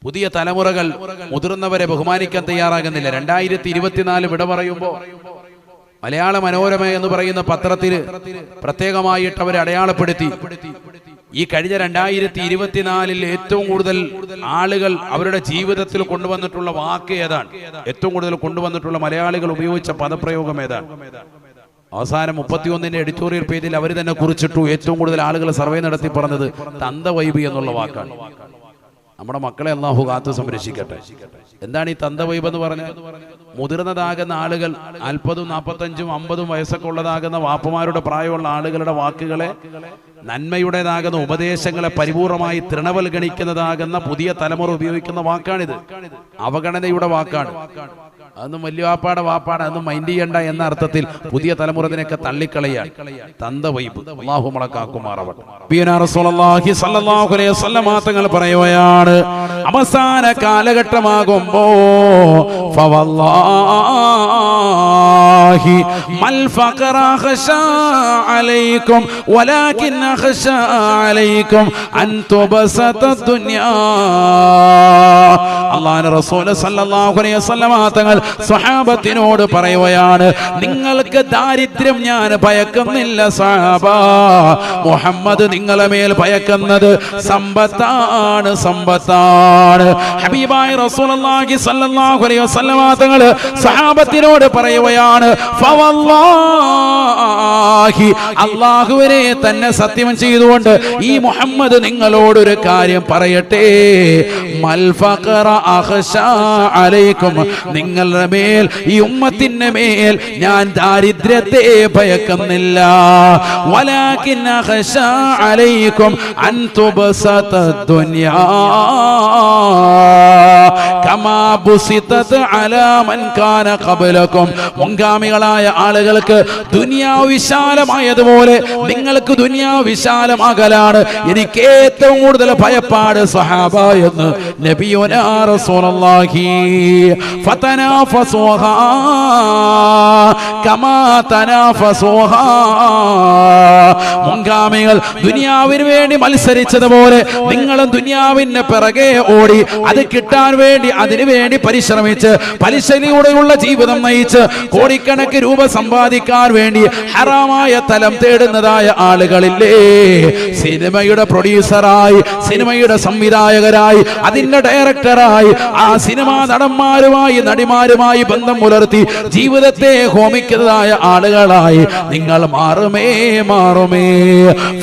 പുതിയ തലമുറകൾ മുതിർന്നവരെ ബഹുമാനിക്കാൻ തയ്യാറാകുന്നില്ല. 2024 വിട പറയുമ്പോൾ മലയാള മനോരമ എന്ന് പറയുന്ന പത്രത്തിൽ പ്രത്യേകമായിട്ട് അവരെ അടയാളപ്പെടുത്തി. ഈ കഴിഞ്ഞ 2024 ഏറ്റവും കൂടുതൽ ആളുകൾ അവരുടെ ജീവിതത്തിൽ കൊണ്ടുവന്നിട്ടുള്ള വാക്ക് ഏതാണ്? ഏറ്റവും കൂടുതൽ കൊണ്ടുവന്നിട്ടുള്ള മലയാളികൾ ഉപയോഗിച്ച പദപ്രയോഗം ഏതാണ്? അവസാനം 31 എഡിറ്റോറിയൽ പേജിൽ അവർ തന്നെ കുറിച്ചിട്ടു. ഏറ്റവും കൂടുതൽ ആളുകൾ സർവേ നടത്തി പറഞ്ഞത് തന്തവൈബ് എന്നുള്ള വാക്കാണ്. നമ്മുടെ മക്കളെ അല്ലാഹു കാത്തു സംരക്ഷിക്കട്ടെ. എന്താണ് ഈ തന്തവൈബ് എന്ന് പറഞ്ഞാൽ? മുതിർന്നതാകുന്ന ആളുകൾ 40, 45, 50 വയസ്സൊക്കെ ഉള്ളതാകുന്ന വാപ്പമാരുടെ പ്രായമുള്ള ആളുകളുടെ വാക്കുകളെ, നന്മയുടേതാകുന്ന ഉപദേശങ്ങളെ പരിപൂർണമായി തൃണവൽഗണിക്കുന്നതാകുന്ന പുതിയ തലമുറ ഉപയോഗിക്കുന്ന വാക്കാണിത്. അവഗണനയുടെ വാക്കാണ്. അതൊന്നും വലിയ വാപ്പാടെ അതൊന്നും മൈൻഡ് ചെയ്യണ്ട എന്ന അർത്ഥത്തിൽ പുതിയ തലമുറ ഇതിനൊക്കെ തള്ളിക്കളയാൻ തന്തവൈബ്. അല്ലാഹു മലക്കാക്കുമാറാവട്ടെ. റസൂലുള്ളാഹി സ്വല്ലല്ലാഹു അലൈഹി വസല്ലം തങ്ങൾ പറയുകയാണ്, അവസാന കാലഘട്ടമാകുമ്പോ ഫവല്ലാഹി മൽ ഫഖറ ഖശാ അലൈക്കും വലാകിൻ ഖശാ അലൈക്കും അൻ തുബസത ദുനിയാ. അല്ലാഹുവിന്റെ റസൂൽ സ്വല്ലല്ലാഹു അലൈഹി വസല്ലം തങ്ങൾ സ്വഹാബത്തിനോട് പറയുകയാണ്, നിങ്ങൾക്ക് ദാരിദ്ര്യം ഞാൻ ഭയക്കുന്നില്ല സഹാബ. മുഹമ്മദ് നിങ്ങളെ മേൽ ഭയക്കുന്നത് സമ്പത്താണ്, സമ്പത്താണ്. ഹബീബായ റസൂലുള്ളാഹി സ്വല്ലല്ലാഹു അലൈഹി വസല്ലം തങ്ങൾ സ്വഹാബത്തിനോട് പറയുകയാണ്, ഫവല്ലാഹി, അല്ലാഹുവിനെ തന്നെ സത്യം ചെയ്തുകൊണ്ട് ഈ മുഹമ്മദ് നിങ്ങളോടൊരു കാര്യം പറയട്ടെ, മൽ ഫഖറ അഖശാ അലൈക്കും, നിങ്ങളുടെ മേൽ, ഈ ഉമ്മത്തിന്റെ മേൽ ഞാൻ ദാരിദ്ര്യത്തെ ഭയക്കുന്നില്ല. വലാകിൻ അഖശാ അലൈക്കും അൻ തുബസത ദുനിയാ കമാ ബുസിതത് അലാ മൻ കാന ഖബലകും. മുൻഗാമികളായ ആളുകൾക്ക് ദുനിയാവ് വിശാലമായതുപോലെ നിങ്ങൾക്ക് ദുനിയാവ് വിശാലമാകലാണ് എനിക്ക് ഏറ്റവും കൂടുതൽ ഭയപ്പാട് സഹാബ എന്ന് നബിയുനാ റസൂലുള്ളാഹി. ഫതനാഫസുഹാ കമാ തനാഫസുഹാ. മുൻഗാമികൾ ദുനിയാവിന് വേണ്ടി മത്സരിച്ചതുപോലെ നിങ്ങളും ദുനിയാവിന്റെ പിറകെ ഓടി അത് കിട്ടാൻ വേണ്ടി അതിനു വേണ്ടി പരിശ്രമിച്ച് പലിശയിലൂടെയുള്ള ജീവിതം നയിച്ച് കോടിക്കണക്കിന് രൂപ സമ്പാദിക്കാൻ വേണ്ടി ഹറാമായ തലം തേടുന്നതായ ആളുകളില്ലേ? സിനിമയുടെ പ്രൊഡ്യൂസറായി, സിനിമയുടെ സംവിധായകരായി, അതിന്റെ ഡയറക്ടറായി, ആ സിനിമാ നടന്മാരുമായി നടിമാരുമായി ബന്ധം പുലർത്തി ജീവിതത്തെ ഹോമിക്കുന്നതായ ആളുകളായി നിങ്ങൾ മാറുമേ, മാറുമേ.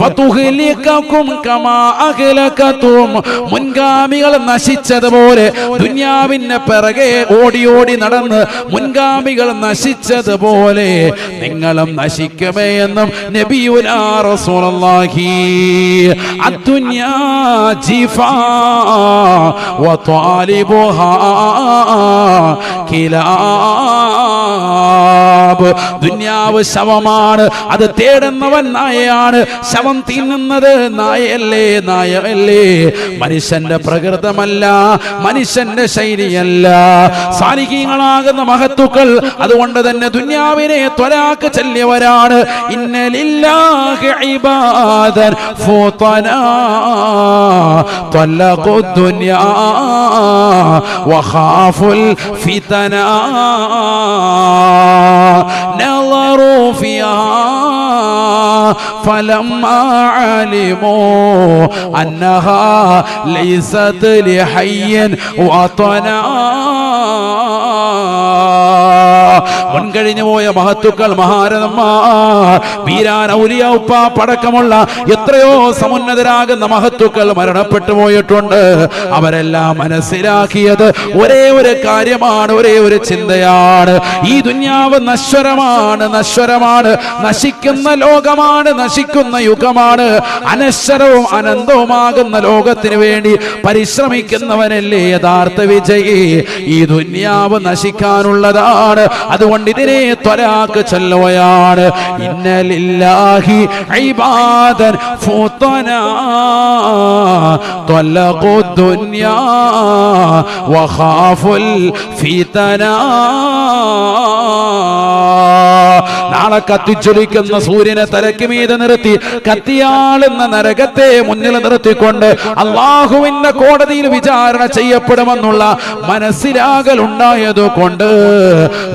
ഫതുഹ്ലികകും കമാ അഹ്ലകതും. മുൻഗാമികൾ നശിച്ചതുപോലെ ദുനിയാവിന്റെ പിറകെ ഓടി ഓടി നടന്ന് മുൻഗാമികൾ നശിച്ചതുപോലെ നിങ്ങളും നശിക്കുമേ എന്നും നബിയുനാ റസൂലുള്ളാഹി. അദ്ദുനിയാ ജിഫാ വത്വാലിബുഹാ കിലാബ്. ദുനിയാവ് ശവമാണ്, അത് തേടുന്നവൻ നായയാണ്. ശവം തിന്നുന്നത് നായയല്ലേ, നായയല്ലേ. മനുഷ്യന്റെ പ്രകൃതമല്ല, മനുഷ്യന്റെ ശൈലിയല്ല. സാലിഹീങ്ങളാകുന്ന മഹത്തുക്കൾ അതുകൊണ്ട് തന്നെ ദുനിയാവിനെ ത്വലാക്ക് ചൊല്ലിയവരാണ്. ഇന്ന ലില്ലാഹി ഇബാദൻ ഫുതനാ ത്വലഖു ദുനിയാ വഖാഫുൽ ഫിതനാ നളറു ഫിഹാ فلما علموا أنها ليست لحي وطنا. മുൻകഴിഞ്ഞു പോയ മഹത്തുക്കൾ, മഹാരഥന്മാർ, വീരാൻ ഔലിയ ഉപ്പാപ്പടക്കമുള്ള എത്രയോ സമുന്നതരാകുന്ന മഹത്തുക്കൾ മരണപ്പെട്ടു പോയിട്ടുണ്ട്. അവരെല്ലാം മനസ്സിലാക്കിയത് ഒരേ ഒരു കാര്യമാണ്, ഒരേ ഒരു ചിന്തയാണ്. ഈ ദുനിയാവ് നശ്വരമാണ്, നശ്വരമാണ്, നശിക്കുന്ന ലോകമാണ്, നശിക്കുന്ന യുഗമാണ്. അനശ്വരവും അനന്തവുമാകുന്ന ലോകത്തിന് വേണ്ടി പരിശ്രമിക്കുന്നവനല്ലേ യഥാർത്ഥ വിജയി. ഈ ദുനിയാവ് നശിക്കാനുള്ളതാണ്. അതുകൊണ്ട് ഇതിനെ ത്വലാക്ക് ചൊല്ലുകയാണ്. ഇന്ന ലില്ലാഹി ഇബാദൻ ഫുതനാ ത്വലഖു ദുനിയാ വഖാഫുൽ ഫിതനാ. നാളെ കത്തിച്ചൊലിക്കുന്ന സൂര്യനെ തലയ്ക്ക് മീതെ നിർത്തി കത്തിയാളുന്ന നരകത്തെ മുന്നിൽ നിർത്തിക്കൊണ്ട് അള്ളാഹുവിന്റെ കോടതിയിൽ വിചാരണ ചെയ്യപ്പെടുമെന്നുള്ള മനസ്സിലാകലുണ്ടായത് കൊണ്ട്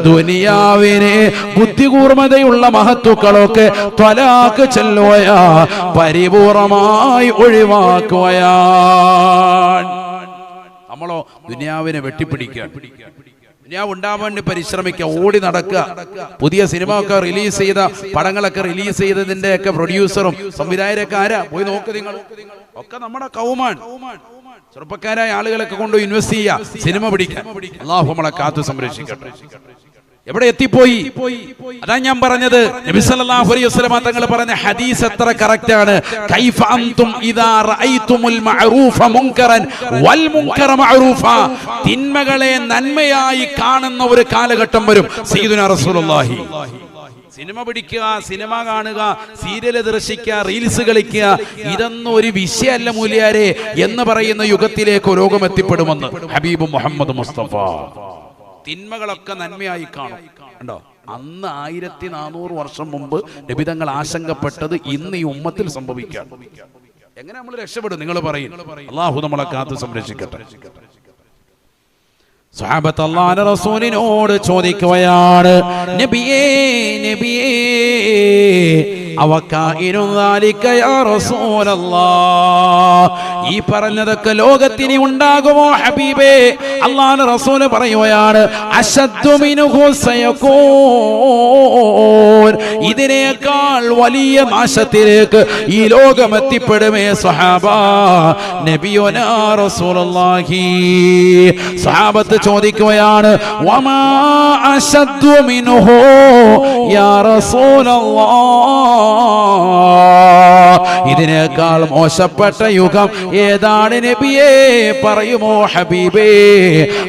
ദുനിയാവിനെ ബുദ്ധികൂർമ്മതയുള്ള മഹത്തുക്കളൊക്കെ ത്വലാഖ് ചൊല്ലുകയാ, പരിപൂർണമായി ഒഴിവാക്കുകയാണ്. നമ്മളോ ദുനിയാവിനെ വെട്ടിപ്പിടിക്കുക, ദുനിയാവ് ഉണ്ടാവാൻ വേണ്ടി പരിശ്രമിക്കുക, ഓടി നടക്കുക. പുതിയ സിനിമ ഒക്കെ റിലീസ് ചെയ്ത പടങ്ങളൊക്കെ റിലീസ് ചെയ്തതിന്റെ ഒക്കെ പ്രൊഡ്യൂസറും സംവിധായകരൊക്കെ ആരാ? പോയി നോക്ക് നിങ്ങൾ. ഒക്കെ നമ്മുടെ കൗമാണ്. ചെറുപ്പക്കാരായ ആളുകളൊക്കെ കൊണ്ട് ഇൻവെസ്റ്റ് ചെയ്യുക സിനിമ പിടിക്കാൻ. അല്ലാഹു നമ്മളെ കാത്തു സംരക്ഷിക്കട്ടെ. എവിടെ എത്തിപ്പോയി? അതാ ഞാൻ പറഞ്ഞത്, നബി സല്ലല്ലാഹു അലൈഹി വസല്ലം തങ്ങൾ പറഞ്ഞ ഹദീസ് എത്ര കറക്റ്റ് ആണ്. കൈഫ അൻതും ഇദാ റഅയ്തുമുൽ മഅറൂഫ മുൻകറൻ വൽ മുൻകറ മഅറൂഫ. തിന്മകളെ നന്മയായി കാണുന്ന ഒരു കാലഘട്ടം വരും. സയ്യിദുനാ റസൂലുള്ളാഹി. സിനിമ പിടിക്കുക, സിനിമ കാണുക, സീരിയൽ ദർശിക്കുക, റീൽസ് കളിക്കുക, ഇതൊന്നും ഒരു വിഷയമല്ല മൂല്യാരെ എന്ന് പറയുന്ന യുഗത്തിലേക്ക് ലോകം എത്തിപ്പെടുമെന്ന് ഹബീബ് മുഹമ്മദ് മുസ്തഫ. തിന്മകളൊക്കെ നന്മയായി കാണും. കണ്ടോ? അന്ന് 1400 വർഷം മുമ്പ് നബിതങ്ങൾ ആശങ്കപ്പെട്ടത് ഇന്ന് ഈ ഉമ്മത്തിൽ സംഭവിക്കാം. എങ്ങനെ നമ്മൾ രക്ഷപ്പെടും? നിങ്ങൾ പറയും. അല്ലാഹു നമ്മളെ കാത്തു സംരക്ഷിക്കട്ടെ. സ്വഹാബത്ത് അല്ലാഹുവിന്റെ റസൂലിനോട് ചോദിക്കുകയാണ്, നബിയേ നബിയേ അവകാഇനു ദാലിക യാ റസൂലല്ലാഹ്, ഈ പറഞ്ഞതൊക്കെ ലോകത്തിന് ഉണ്ടാകുമോ ഹബീബേ? അല്ലാഹുവിന്റെ റസൂൽ പറയുകയാണ്, അശദ്ദു മിൻഹു സയകൂൻ, ഇതിനേക്കാൾ വലിയ നാശത്തിലേക്ക് ഈ ലോകം എത്തിപ്പെടുമേ സ്വഹാബ. നബിയുനാ റസൂലുള്ളാഹി. സ്വഹാബത്ത് ചോദിക്കുകയാണ്, വമാ അശദ്ദു മിൻഹു യാ റസൂലല്ലാഹ്, ഇതിനേക്കാൾ മോശപ്പെട്ട യുഗം ഏതാണ് നബിയേ? പറയുമോ ഹബീബേ?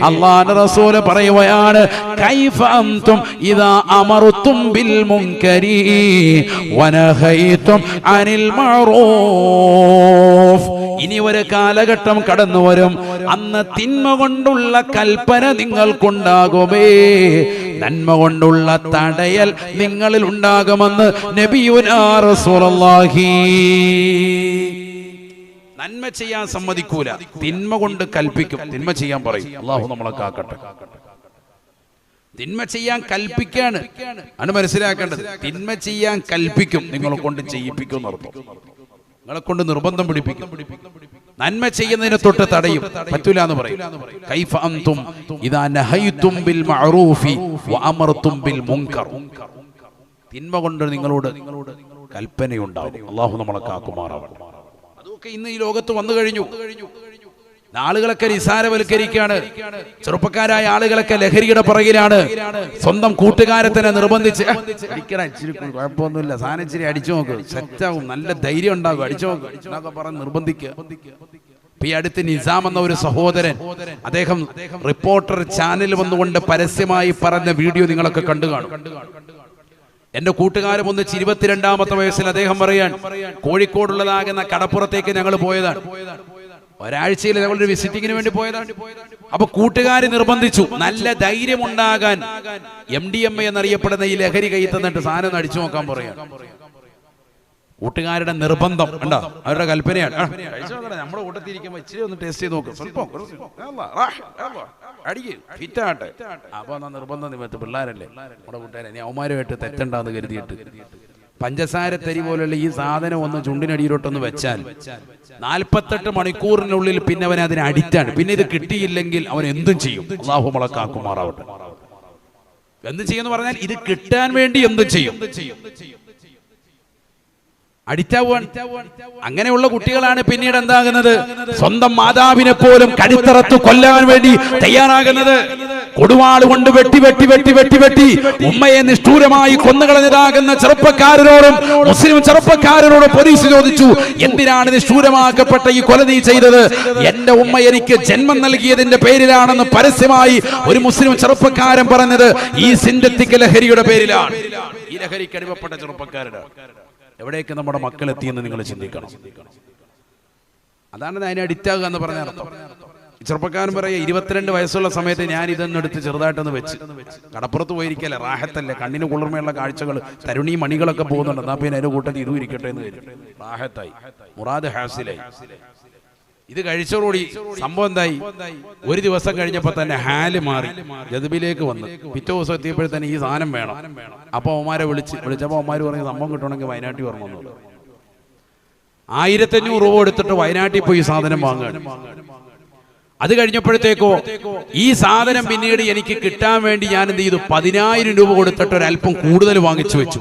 അല്ലാഹുവിന്റെ റസൂൽ പറയുകയാണ്, കൈഫ അൻതും ഇദാ അമർതും ബിൽ മുൻകരി വനഹൈതും അനിൽ മഅറൂഫ്. ഇനി ഒരു കാലഘട്ടം കടന്നു വരും, അന്ന് തിന്മ കൊണ്ടുള്ള കൽപ്പന നിങ്ങൾക്കുണ്ടാകുമേ, നന്മ കൊണ്ടുള്ള തടയൽ നിങ്ങളിൽ ഉണ്ടാകുമെന്ന് നബിയുനാ റസൂലുള്ളാഹി. നന്മ ചെയ്യാൻ സമ്മതിക്കൂല, തിന്മ കൊണ്ട് കൽപ്പിക്കും, തിന്മ ചെയ്യാൻ പറയും. അല്ലാഹു നമ്മളെ കാക്കട്ടെ. തിന്മ ചെയ്യാൻ കൽപ്പിക്കാണ്, ആണ് മനസ്സിലാക്കേണ്ടത്. തിന്മ ചെയ്യാൻ കൽപ്പിക്കും, നിങ്ങളെ കൊണ്ട് ചെയ്യിപ്പിക്കും എന്നർത്ഥം. നിങ്ങളെ കൊണ്ട് നിർബന്ധം പിടിപ്പിക്കും. നന്മ ചെയ്യുന്നതിനെ തൊട്ട് തടയും, പറ്റൂല എന്ന് പറയും. കൈഫ അൻതും ഇദാ നഹൈതും ബിൽ മഅറൂഫി വഅമർതും ബിൽ മുൻകർ. തിന്മ കൊണ്ട് നിങ്ങളോട് കൽപ്പനയുണ്ടാകും. അല്ലാഹു നമ്മളെ കാക്കുമാറാവട്ടെ. അതൊക്കെ ഇന്ന് ഈ ലോകത്ത് വന്നു കഴിഞ്ഞു. ആളുകളൊക്കെ നിസാരവൽക്കരിക്കുകയാണ്. ചെറുപ്പക്കാരായ ആളുകളൊക്കെ ലഹരിയുടെ പുറകിലാണ്. സ്വന്തം കൂട്ടുകാരെ തന്നെ നിർബന്ധിച്ച് ഇച്ചിരി കുഴപ്പമൊന്നുമില്ല, സാധനം ഇച്ചിരി അടിച്ചു നോക്ക്, സെറ്റാവും, നല്ല ധൈര്യം ഉണ്ടാകും, അടിച്ചു നോക്ക് എന്നൊക്കെ പറഞ്ഞ് നിർബന്ധിക്കുക. ഈ അടുത്ത് നിസാം എന്ന ഒരു സഹോദരൻ, അദ്ദേഹം റിപ്പോർട്ടർ ചാനൽ വന്നുകൊണ്ട് പരസ്യമായി പറഞ്ഞ വീഡിയോ നിങ്ങളൊക്കെ കണ്ടു കാണും. എന്റെ കൂട്ടുകാരും ഒന്ന് 22ാമത്തെ വയസ്സിൽ അദ്ദേഹം പറയാൻ, കോഴിക്കോടുള്ളതാകുന്ന കടപ്പുറത്തേക്ക് ഞങ്ങൾ പോയതാണ്. ഒരാഴ്ചയിൽ ഞങ്ങളൊരു വിസിറ്റിങ്ങിന് വേണ്ടി പോയതാണ്. അപ്പൊ കൂട്ടുകാരെ നിർബന്ധിച്ചു, നല്ല ധൈര്യം ഉണ്ടാകാൻ MDMA എന്നറിയപ്പെടുന്ന ഈ ലഹരി കൈ തന്നിട്ട് സാധനം അടിച്ചു നോക്കാൻ പറയാം. കൂട്ടുകാരുടെ നിർബന്ധം ഉണ്ടോ? അവരുടെ കൽപ്പനയാണ്. നമ്മുടെ കൂട്ടത്തിരിക്കുമ്പോ ഇച്ചിരി ഒന്ന് ടേസ്റ്റ് ചെയ്ത് നോക്കും, സ്വല്പം അടിക്ക് ഫിറ്റാട്ടെ. അപ്പൊ എന്നാ നിർബന്ധം നിമിത്തം പിള്ളേരല്ലേ നമ്മുടെ കൂട്ടുകാരെ, ഇനി അവന്മാരുമായിട്ട് തെറ്റുണ്ടാന്ന് കരുതിയിട്ട് പഞ്ചസാര തരി പോലുള്ള ഈ സാധനം ഒന്ന് ചുണ്ടിനടിയിലോട്ടൊന്ന് വെച്ചാൽ 48 മണിക്കൂറിനുള്ളിൽ പിന്നെ അവൻ അതിന് അഡിക്റ്റാണ്. പിന്നെ ഇത് കിട്ടിയില്ലെങ്കിൽ അവൻ എന്തും ചെയ്യും. അല്ലാഹു നമ്മളെ കാക്കുമാറാവട്ടെ. എന്തും ചെയ്യുമെന്ന് പറഞ്ഞാൽ ഇത് കിട്ടാൻ വേണ്ടി എന്തും ചെയ്യും, അഡിക്റ്റാവുക. അങ്ങനെയുള്ള കുട്ടികളാണ് പിന്നീട് എന്താകുന്നത്? സ്വന്തം മാതാവിനെ പോലും കഴുത്തറത്ത് കൊല്ലാൻ വേണ്ടി തയ്യാറാകുന്നത്. കൊടുവാള് കൊണ്ട് വെട്ടി വെട്ടി വെട്ടി വെട്ടി വെട്ടി ഉമ്മയെ നിഷ്ഠൂരമായി കൊന്നുകളഞ്ഞതാകുന്ന ചെറുപ്പക്കാരനോടും മുസ്ലിം ചെറുപ്പക്കാരനോടും പോലീസ് ചോദിച്ചു, എന്തിനാണ് നിഷ്ഠൂരമാക്കപ്പെട്ട ഈ കൊല നീ ചെയ്തത്? എന്റെ ഉമ്മ എനിക്ക് ജന്മം നൽകിയതിന്റെ പേരിലാണെന്ന് പരസ്യമായി ഒരു മുസ്ലിം ചെറുപ്പക്കാരൻ പറഞ്ഞത് ഈ സിന്തറ്റിക് ലഹരിയുടെ പേരിലാണ്. ഈ ലഹരിക്ക് അടിമപ്പെട്ട ചെറുപ്പക്കാരുടെ എവിടേക്ക് നമ്മുടെ മക്കൾ എത്തിയെന്ന് നിങ്ങൾ ചിന്തിക്കണം. അതാണ് അതിനെ അഡിക്റ്റ് ആകുക എന്ന് പറഞ്ഞ അർത്ഥം. ചെറുപ്പക്കാരൻ പറയാ 22 വയസ്സുള്ള സമയത്ത് ഞാൻ ഇതൊന്നെടുത്ത് ചെറുതായിട്ടൊന്ന് വെച്ച് കടപ്പുറത്ത് പോയിരിക്കല്ലേ, റാഹത്തല്ലേ, കണ്ണിന് കുളിർമയുള്ള കാഴ്ചകൾ, തരുണി മണികളൊക്കെ പോകുന്നുണ്ട്, എന്നാ പിന്നെ അതിന്റെ കൂട്ടത്തിൽ ഇതും ഇരിക്കട്ടെ എന്ന് വരും. റാഹത്തായി, മുറാദ് ഹാസിലായി. ഇത് കഴിച്ചോടുകൂടി സംഭവം എന്തായി? ഒരു ദിവസം കഴിഞ്ഞപ്പോ തന്നെ ഹാല് മാറി, ജദ്ബിലേക്ക് വന്ന്. പിറ്റേ ദിവസം എത്തിയപ്പോഴത്തന്നെ ഈ സാധനം വേണം. അപ്പൊ അവന്മാരെ വിളിച്ചപ്പോ അവന്മാര് പറഞ്ഞ സംഭവം കിട്ടണമെങ്കിൽ വയനാട്ടിൽ വരണമെന്ന്. 1500 രൂപ എടുത്തിട്ട് വയനാട്ടിൽ പോയി ഈ സാധനം വാങ്ങുകയാണ്. അത് കഴിഞ്ഞപ്പോഴത്തേക്കോ ഈ സാധനം പിന്നീട് എനിക്ക് കിട്ടാൻ വേണ്ടി ഞാൻ എന്ത് ചെയ്തു? 10,000 രൂപ കൊടുത്തിട്ട് ഒരല്പം കൂടുതൽ വാങ്ങിച്ചു വെച്ചു.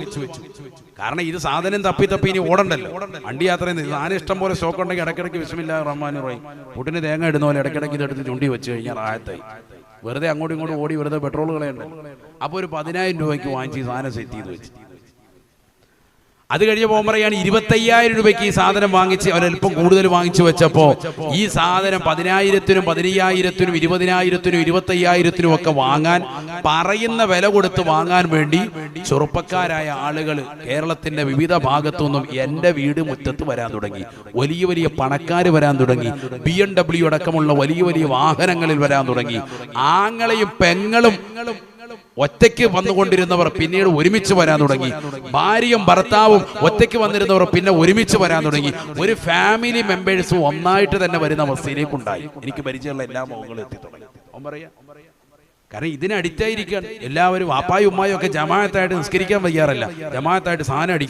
കാരണം ഇത് സാധനം തപ്പി ഇനി ഓടണ്ടല്ലോ, വണ്ടി യാത്ര സാധനം ഇഷ്ടം പോലെ സ്റ്റോക്ക് ഉണ്ടെങ്കിൽ ഇടയ്ക്കിടയ്ക്ക് ബിസ്മില്ലാഹിർ റഹ്മാനിർ റഹീം പുട്ടിന് തേങ്ങ ഇടുന്ന പോലെ ഇടയ്ക്കിടയ്ക്ക് ഇതെടുത്ത് ചുണ്ടി വെച്ച് കഴിഞ്ഞാൽ റാഹത്തായി. വെറുതെ അങ്ങോട്ടും ഇങ്ങോട്ടും ഓടി വെറുതെ പെട്രോൾ കളയണ്ട. അപ്പോൾ ഒരു 10,000 രൂപയ്ക്ക് വാങ്ങിച്ച് ഈ സാധനം സെറ്റ് ചെയ്ത് വെച്ച്. അത് കഴിഞ്ഞ പോകുമ്പോൾ പറയാണ് 25,000 രൂപയ്ക്ക് ഈ സാധനം വാങ്ങിച്ച് ഒരല്പം കൂടുതൽ വാങ്ങിച്ചു വെച്ചപ്പോ ഈ സാധനം 10,000-നും 15,000-നും 20,000-നും 25,000-നും ഒക്കെ വാങ്ങാൻ പറയുന്ന വില കൊടുത്ത് വാങ്ങാൻ വേണ്ടി ചെറുപ്പക്കാരായ ആളുകൾ കേരളത്തിന്റെ വിവിധ ഭാഗത്തുനിന്നും എന്റെ വീട് മുറ്റത്ത് വരാൻ തുടങ്ങി. വലിയ വലിയ പണക്കാർ വരാൻ തുടങ്ങി. BMW അടക്കമുള്ള വലിയ വലിയ വാഹനങ്ങളിൽ വരാൻ തുടങ്ങി. ആങ്ങളെയും പെങ്ങളും ഒറ്റയ്ക്ക് വന്നുകൊണ്ടിരുന്നവർ പിന്നീട് ഒരുമിച്ച് വരാൻ തുടങ്ങി. ഭാര്യയും ഭർത്താവും ഒറ്റയ്ക്ക് വന്നിരുന്നവർ പിന്നെ ഒരുമിച്ച് വരാൻ തുടങ്ങി. ഒരു ഫാമിലി മെമ്പേഴ്സ് ഒന്നായിട്ട് തന്നെ വരുന്ന അവസ്ഥയിലേക്കുണ്ടായി. എനിക്ക് പരിചയമുള്ള എല്ലാ മുഖങ്ങളും എത്തി തുടങ്ങി. കാരണം ഇതിന് അഡിക്റ്റായിരിക്കാൻ എല്ലാവരും. വാപ്പായും ഉമ്മായും ഒക്കെ ജമാഅത്തായിട്ട് നിസ്കരിക്കാൻ വയ്യാറല്ല, ജമാഅത്തായിട്ട് സാധനം അടിക്കുക.